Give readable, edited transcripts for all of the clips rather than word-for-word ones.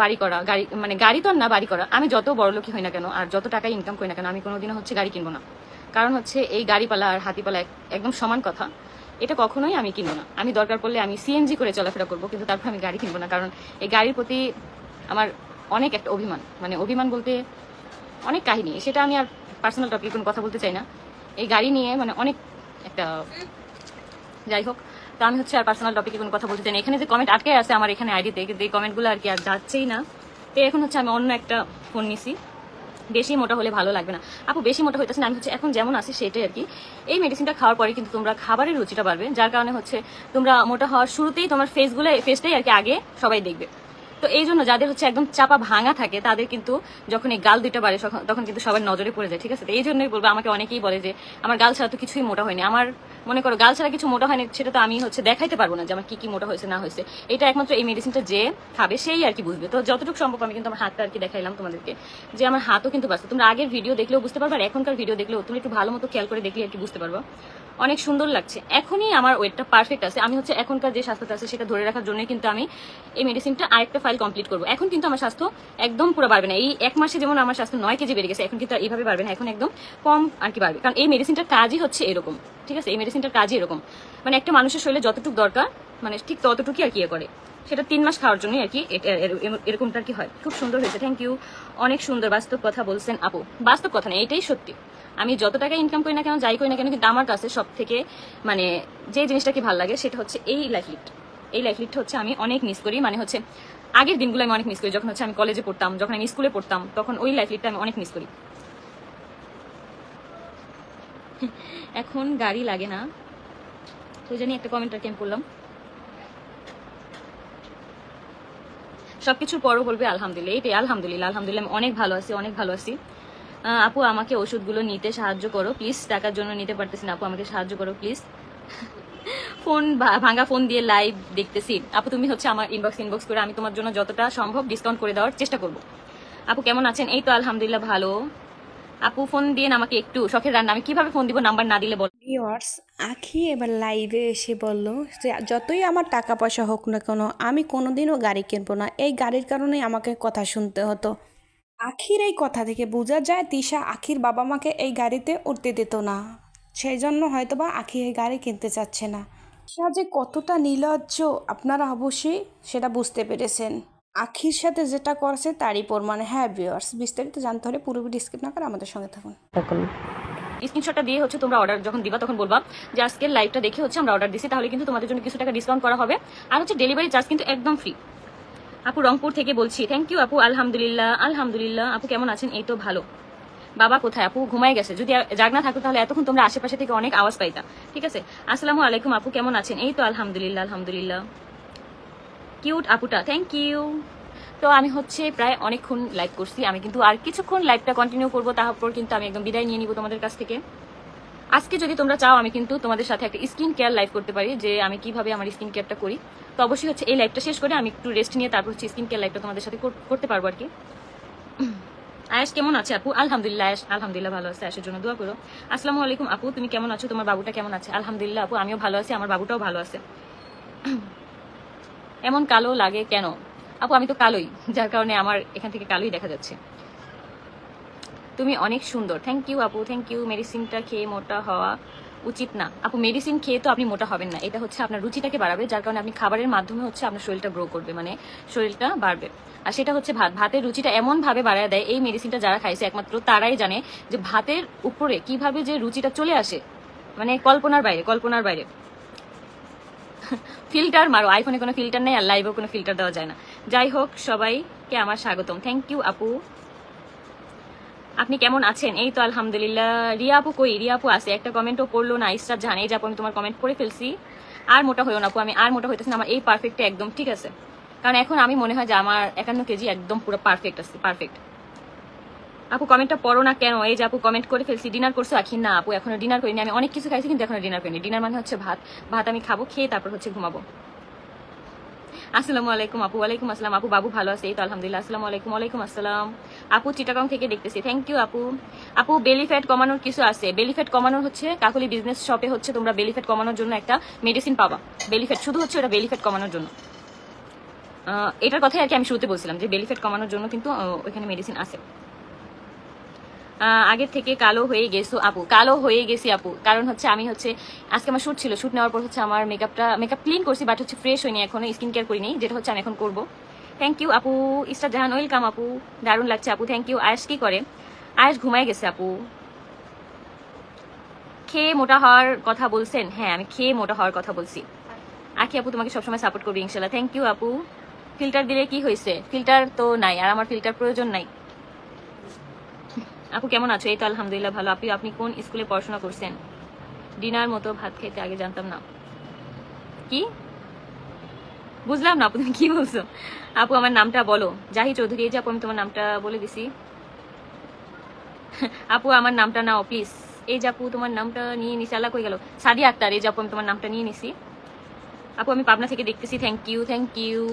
বাড়ি করা, গাড়ি মানে গাড়ি তো আর না, বাড়ি করা। আমি যত বড় লোকই হই না কেন আর যত টাকা ইনকাম করি না কেন, আমি কোনোদিনও হচ্ছে গাড়ি কিনবো না। কারণ হচ্ছে এই গাড়িপালা আর হাতিপালা একদম সমান কথা, এটা কখনোই আমি কিনবো না। আমি দরকার পড়লে আমি সিএনজি করে চলাফেরা করবো, কিন্তু তারপর আমি গাড়ি কিনবো না। কারণ এই গাড়ির প্রতি আমার অনেক একটা অভিমান, মানে অভিমান বলতে অনেক কাহিনী, সেটা আমি আর পার্সোনাল টপিকে কোনো কথা বলতে চাই না। এই গাড়ি নিয়ে মানে অনেক একটা, যাই হোক, তো আমি হচ্ছে আর পার্সোনাল টপিকে কোনো কথা বলতে চাই না। এখানে যে কমেন্ট আটকে আছে আমার এখানে আইডিতে, কিন্তু এই কমেন্টগুলো আর কি আর যাচ্ছেই না। তো এখন হচ্ছে আমি অন্য একটা ফোন নিছি। বেশি মোটা হলে ভালো লাগবে না আপু, বেশি মোটা হইতেছে না, আমি হচ্ছে এখন যেমন আছি সেটাই আর কি। এই মেডিসিনটা খাওয়ার পরে কিন্তু তোমরা খাবারের রুচিটা বাড়বে, যার কারণে হচ্ছে তোমরা মোটা হওয়ার শুরুতেই তোমার ফেসটাই আর কি আগে সবাই দেখবে। তো এই জন্য যাদের হচ্ছে একদম চাপা ভাঙা থাকে তাদের কিন্তু যখন এই গাল দুইটা বাড়ে তখন কিন্তু সবার নজরে পড়ে যায়, ঠিক আছে। তো এই জন্যই বলবো, আমাকে অনেকেই বলে যে আমার গাল ছাড়া তো কিছুই মোটা হয়নি। আমার মনে করো গাল ছাড়া কিছু মোটা হয়নি, সেটা তো আমি হচ্ছে দেখাইতে পারবো না যে আমার কি কি মোটা হয়েছে না হয়েছে। এটা একমাত্র এই মেডিসিনটা যে খাবে সেই আর কি বুঝবে। তো যতটুকু সম্ভব আমি কিন্তু আমার হাতটা আর কি দেখাইলাম তোমাদেরকে, যে আমার হাতও কিন্তু বাঁচছে। তোমরা আগের ভিডিও দেখলেও বুঝতে পারবে, আর এখনকার ভিডিও দেখলেও তুমি একটু ভালো মতো খেয়াল করে দেখলে আর কি বুঝতে পারবো। অনেক সুন্দর লাগছে, এখনই আমার ওয়েটটা পারফেক্ট আছে। আমি হচ্ছে এখনকার যে স্বাস্থ্যটা আছে সেটা ধরে রাখার জন্য কিন্তু আমি এই মেডিসিনটা আরেকটা ফাইল কমপ্লিট করবো। এখন কিন্তু আমার স্বাস্থ্য একদম পুরো বাড়বে না। এই এক মাসে যেমন আমার স্বাস্থ্য 9 কেজি বেড়ে গেছে, এখন কিন্তু এইভাবে বাড়বে না, এখন একদম কম আর কি বাড়বে। কারণ এই মেডিসিনটার কাজই হচ্ছে এরকম, ঠিক আছে। এই মেডিসিনটার কাজই এরকম, মানে একটা মানুষের শরীরে যতটুকু দরকার মানে ঠিক ততটুকুই আর কি করে, সেটা 3 মাস খাওয়ার জন্যই আর কি এরকমটা আর কি হয়। খুব সুন্দর হয়েছে, থ্যাংক ইউ, অনেক সুন্দর। বাস্তব কথা বলছেন আপু, বাস্তব কথা না, এটাই সত্যি। আমি যত টাকা ইনকাম করি না কেন, যাই করি না কেন, কিন্তু আমার কাছে সব থেকে মানে যে জিনিসটা কি ভালো লাগে সেটা হচ্ছে এই লাইফ লিড। এই লাইফ লিডটা হচ্ছে আমি অনেক মিস করি, মানে হচ্ছে আগের দিনগুলো আমি অনেক মিস করি। যখন হচ্ছে আমি কলেজে পড়তাম, যখন আমি স্কুলে পড়তাম, তখন ওই লাইফ লিডটা আমি অনেক মিস করি। এখন গাড়ি লাগে না তো জানি একটা কমেন্ট আর কি আমি করলাম। সবকিছুর পরও বলবে আলহামদুলিল্লাহ। এইটাই, আলহামদুলিল্লাহ, আলহামদুলিল্লাহ আমি অনেক ভালো আছি, অনেক ভালো আছি। আপু আমাকে ওষুধগুলো নিতে সাহায্য করো প্লিজ, টাকার জন্য নিতে পারতেছি না আপু, আমাকে সাহায্য করো প্লিজ। ফোন ভাঙা ফোন দিয়ে লাইভ দেখতেছি আপু, তুমি হচ্ছে আমার ইনবক্স করে আমি তোমার জন্য যতটা সম্ভব ডিসকাউন্ট করে দেওয়ার চেষ্টা করব। আপু কেমন আছেন? এই তো আলহামদুলিল্লাহ ভালো। আপু ফোন দিয়ে আমাকে একটু শখের রান্না, আমি কিভাবে ফোন দিব নাম্বার না দিলে বল। ভিউয়ার্স, আখি এবার লাইভে এসে বলল যে যতই আমার টাকা পয়সা হোক না কেন আমি কোনোদিনও গাড়ি কিনবো না, এই গাড়ির কারণেই আমাকে কথা শুনতে হতো। আখির এই কথা থেকে বোঝা যায় তিশা আখির বাবা মাকে এই গাড়িতে উঠতে দিত না, সেই জন্য হয়তোবা আখি এই গাড়ি কিনতে চাচ্ছে না। তিশা যে কতটা নির্লজ্জ আপনারা অবশ্যই সেটা বুঝতে পেরেছেন। আখির সাথে যেটা করছে তারই প্রমাণ। হ্যাঁ ভিউয়ার্স, বিস্তারিত জানতে হলে পুরোপুরি স্কিপ না করে আমাদের সঙ্গে থাকুন। স্ক্রিনশটটা দিয়ে হচ্ছে তোমরা অর্ডার যখন দিবা তখন বলবা যে আজকের লাইভটা দেখে হচ্ছে আমরা অর্ডার দিছি, তাহলে কিন্তু তোমাদের জন্য কিছু টাকা ডিসকাউন্ট করা হবে। আর হচ্ছে ডেলিভারি চার্জ কিন্তু একদম ফ্রি। আপু রংপুর থেকে বলছি, থ্যাংক ইউ আপু, আলহামদুলিল্লাহ, আলহামদুলিল্লাহ। আপু কেমন আছেন? এই তো ভালো। বাবা কোথায়? আপু ঘুমাই গেছে, যদি জাগনা থাকতো তাহলে এতক্ষণ তোমরা আশেপাশে থেকে অনেক আওয়াজ পাইতা, ঠিক আছে। আসসালামু আলাইকুম আপু, কেমন আছেন? এই তো আলহামদুলিল্লাহ, আলহামদুলিল্লাহ। কিউট আপুটা, থ্যাংক ইউ। তো আমি হচ্ছে প্রায় অনেকক্ষণ লাইভ করছি, আমি কিন্তু আর কিছুক্ষণ লাইভটা কন্টিনিউ করবো, তারপর কিন্তু আমি একদম বিদায় নিয়ে নিব তোমাদের কাছ থেকে। আজকে যদি তোমরা চাও আমি কিন্তু তোমাদের সাথে একটা স্কিন কেয়ার লাইভ করতে পারি, যে আমি কিভাবে আমার স্কিন কেয়ারটা করি। তো অবশ্যই হচ্ছে এই লাইভটা শেষ করে আমি একটু রেস্ট নিয়ে তারপর হচ্ছে স্কিন কেয়ার লাইভটা তোমাদের সাথে করতে পারবো আর কি। আয়াস কেমন আছে আপু? আলহামদুলিল্লাহ আয়াস, আলহামদুলিল্লাহ ভালো আছে। আয়াসের জন্য দোয়া করো। আসসালামু আলাইকুম আপু, তুমি কেমন আছো? তোমার বাবুটা কেমন আছে? আলহামদুলিল্লাহ আপু, আমিও ভালো আছি, আমার বাবুটাও ভালো আছে। এমন কালো লাগে কেন আপু? আমি তো কালোই, যার কারণে আমার এখান থেকে কালোই দেখা যাচ্ছে। তুমি অনেক সুন্দর, থ্যাংক ইউ আপু, থ্যাংক ইউ। মেডিসিনটা খেয়ে মোটা হওয়া উচিত না আপু, মেডিসিন খেয়ে তো আপনি মোটা হবেন না, এটা হচ্ছে আপনার রুচিটাকে বাড়াবে, যার কারণে আপনি খাবারের মাধ্যমে হচ্ছে আপনার শরীরটা গ্রো করবে, মানে শরীরটা বাড়বে। আর সেটা হচ্ছে ভাতের রুচিটা এমন ভাবে বাড়ায় দেয়, এই মেডিসিনটা যারা খাইছে একমাত্র তারাই জানে যে ভাতের উপরে কিভাবে যে রুচিটা চলে আসে, মানে কল্পনার বাইরে, কল্পনার বাইরে। ফিল্টার মারো, আইফোনে কোনো ফিল্টার নেই আর লাইভেও কোনো ফিল্টার দেওয়া যায় না। যাই হোক, সবাইকে আমার স্বাগতম, থ্যাংক ইউ আপু। আপনি কেমন আছেন? এই তো আলহামদুলিল্লাহ। রিয়া আপু কই? রিয়া আপু আছে, একটা কমেন্টও করলো না। ইসরাত জাহান, এই যে আপু আমি তোমার কমেন্ট করে ফেলছি। আর মোটা হইও না আপু, আমি আর মোটা হইতেছি না, আমার এই পারফেক্টটা একদম ঠিক আছে। কারণ এখন আমি মনে হয় যে আমার 51 কেজি একদম পুরো পারফেক্ট আছে, পারফেক্ট। আপু কমেন্টটা পড়ো না কেন? এই যে আপু কমেন্ট করে ফেলছি। ডিনার করছো? আখি না আপু, এখনো ডিনার করিনি, আমি অনেক কিছু খাইছি কিন্তু এখনো ডিনার করিনি। ডিনার মানে হচ্ছে ভাত, ভাত আমি খাবো, খেয়ে তারপর হচ্ছে ঘুমাবো। আসসালামু আলাইকুম আপু। ওয়ালাইকুম আসসালাম আপু, বাবু ভালো আছে? এই তো আলহামদুলিল্লাহ। আসসালামু আলাইকুম। ওয়ালাইকুম আসসালাম আপু, চিটাগাং থেকে দেখতেছি, থ্যাংক ইউ আপু। আপু বেলি ফ্যাট কমানোর কিছু আছে? বেলি ফ্যাট কমানোর হচ্ছে কাকুলি বিজনেস শপে হচ্ছে তোমরা বেলি ফ্যাট কমানোর জন্য একটা মেডিসিন পাবা। বেলি ফ্যাট শুধু হচ্ছে ওটা বেলি ফ্যাট কমানোর জন্য। এটার কথাই আর কি আমি শুরুতে বলছিলাম যে বেলি ফ্যাট কমানোর জন্য কিন্তু ওইখানে মেডিসিন আছে। আগের থেকে কালো হয়ে গেছো আপু, কালো হয়ে গেছি আপু, কারণ হচ্ছে আমি হচ্ছে আজকে আমার শ্যুট ছিল, শ্যুট নেওয়ার পর হচ্ছে আমার মেকআপ ক্লিন করছি, বাট হচ্ছে ফ্রেশ হয়নি এখনো, স্কিন কেয়ার করিনি, যেটা হচ্ছে আমি এখন করবো। থ্যাংক ইউ আপু। ইস্টার জাহান ওয়েলকাম আপু, দারুণ লাগছে আপু, থ্যাংক ইউ। আয়েশ কি করে? আয়েশ ঘুমায় গেছে আপু। খেয়ে মোটা হওয়ার কথা বলছেন? হ্যাঁ, আমি খেয়ে মোটা হওয়ার কথা বলছি। আখি আপু তোমাকে সবসময় সাপোর্ট করবি ইনশাল্লাহ। থ্যাংক ইউ আপু। ফিল্টার দিলে কি হয়েছে? ফিল্টার তো নাই, আর আমার ফিল্টার প্রয়োজন নাই। আপু কেমন আছো? এই তো আলহামদুলিল্লাহ ভালো। আপনি কোন স্কুলে পড়াশোনা করছেন? ডিনার মতো ভাত খেতে আগে জানতাম না। কি বুঝলাম না আপু, তুমি কি বলছো? আপু আমার নামটা বলো। জাহি চৌধুরী। এই যে আপু আমি তোমার নামটা বলে দিছি। আপু আমার নামটা নাও প্লিজ। এই যে আপু তোমার নামটা নিয়ে নিছি। আল্লাহ কই গেল? সাদিয়া আক্তার। এই যে আপু আমি তোমার নামটা নিয়ে নিছি। আপু আমি পাবনা থেকে দেখতেছি। Thank you, thank you.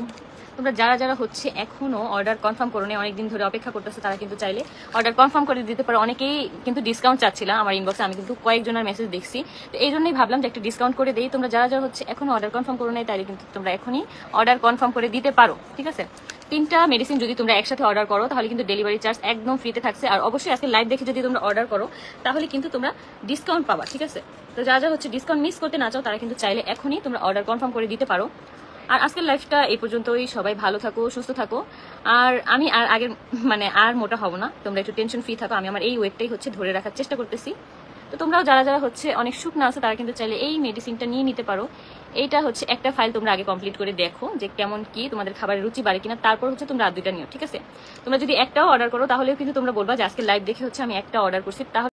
তোমরা যারা যারা হচ্ছে এখনো অর্ডার কনফার্ম করো না, অনেকদিন ধরে অপেক্ষা করতেছো, তারা কিন্তু চাইলে অর্ডার কনফার্ম করে দিতে পারো। অনেকেই কিন্তু ডিসকাউন্ট চাচ্ছিলাম আমার ইনবক্সে, আমি কিন্তু কয়েকজনের মেসেজ দেখছি, তো এই জন্যই ভাবলাম যে একটা ডিসকাউন্ট করে দিই। তোমরা যারা যারা হচ্ছে এখনো অর্ডার কনফার্ম করো নাই, তাহলে কিন্তু তোমরা এখনই অর্ডার কনফার্ম করে দিতে পারো, ঠিক আছে? 3টা মেডিসিন যদি তোমরা একসাথে অর্ডার করো তাহলে কিন্তু ডেলিভারি চার্জ একদম ফ্রিতে থাকছে। আর অবশ্যই আজকে লাইভ দেখে যদি তোমরা অর্ডার করো তাহলে কিন্তু তোমরা ডিসকাউন্ট পাবা, ঠিক আছে? তো যারা যারা হচ্ছে ডিসকাউন্ট মিস করতে না চাও তারা কিন্তু চাইলে এখনই তোমরা অর্ডার কনফার্ম করে দিতে পারো। আর আজকের লাইফটা এই পর্যন্তই। সবাই ভালো থাকো, সুস্থ থাকো। আর আমি আর আগের আর মোটা হব না, তোমরা একটু টেনশন ফ্রি থাকো। আমি আমার এই ওয়েটটাই হচ্ছে ধরে রাখার চেষ্টা করতেছি। তো তোমরাও যারা যারা হচ্ছে অনেক শুকনো আছে তারা কিন্তু চাইলে এই মেডিসিনটা নিয়ে নিতে পারো। এইটা হচ্ছে একটা ফাইল তোমরা আগে কমপ্লিট করে দেখো যে কেমন কি তোমাদের খাবারের রুচি বাড়ে কিনা, তারপর হচ্ছে তোমরা আর 2টা নিও, ঠিক আছে? তোমরা যদি একটাও অর্ডার করো তাহলেও কিন্তু তোমরা বলবা যে আজকে লাইভ দেখে হচ্ছে আমি একটা অর্ডার করছি, তাহলে